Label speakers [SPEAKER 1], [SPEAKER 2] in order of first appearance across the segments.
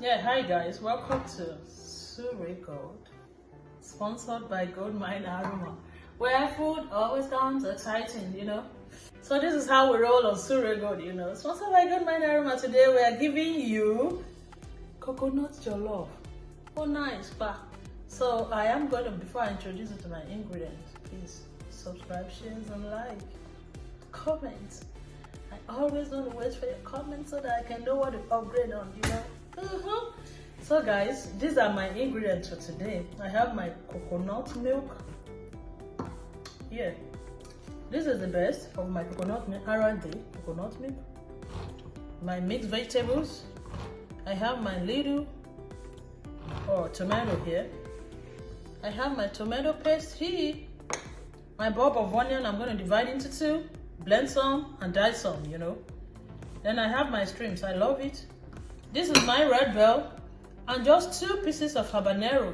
[SPEAKER 1] Yeah, hi guys, welcome to Surrey Gold, sponsored by Goldmine Aroma, where food always sounds exciting, So this is how we roll on Surrey Gold, sponsored by Goldmine Aroma. Today we are giving you coconut jollof. Oh nice, bah. So I am going to, before I introduce you to my ingredients, please subscribe, share and like, comment. I always want to wait for your comments so that I can know what to upgrade on, So guys, these are my ingredients for today. I have my coconut milk. Yeah, this is the best of my coconut milk, coconut milk. My mixed vegetables. I have my little tomato here. I have my tomato paste here. My bulb of onion I'm going to divide into two, blend some and dye some, Then I have my shrimps. I love it. This is my red bell and just 2 pieces of habanero,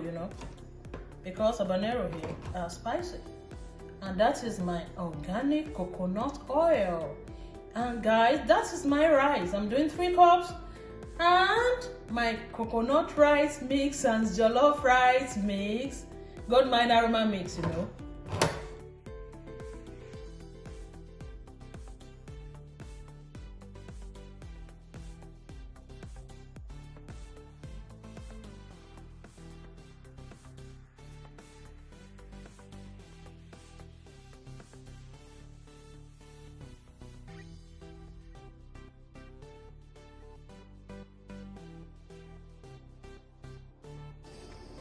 [SPEAKER 1] because habanero here are spicy. And that is my organic coconut oil. And guys, that is my rice. I'm doing 3 cups. And my coconut rice mix and jollof rice mix, Goldmine Aroma mix,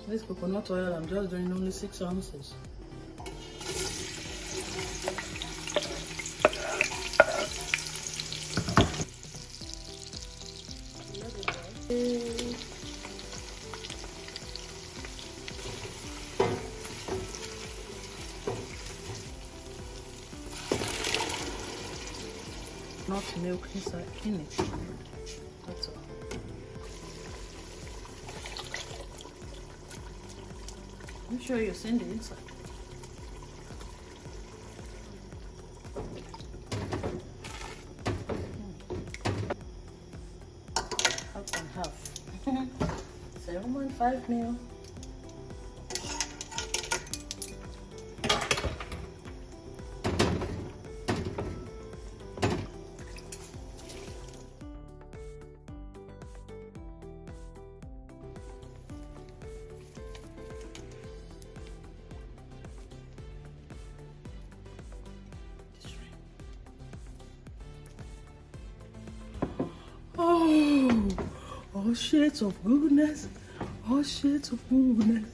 [SPEAKER 1] This coconut oil, I'm just doing only 6 ounces. Not milk inside in it. That's all. I'm sure you've seen the inside. Half and half. 7.5 ml. Oh, all shades of goodness, all shades of goodness.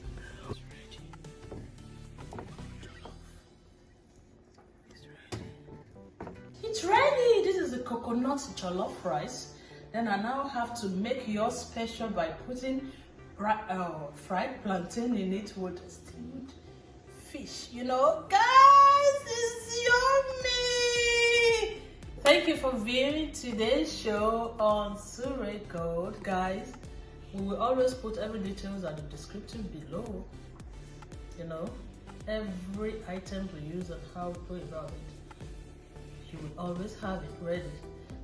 [SPEAKER 1] It's ready. This is the coconut jollof rice. Then I now have to make yours special by putting fried plantain in it with steamed fish. Guys, it's yummy. Thank you for viewing today's show on Surrey Gold. Guys, we will always put every details at the description below. Every item we use and how we go about it. You will always have it ready.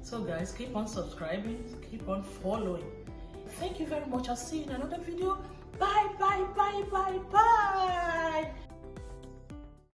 [SPEAKER 1] So guys, keep on subscribing, keep on following. Thank you very much. I'll see you in another video. Bye, bye, bye, bye, bye.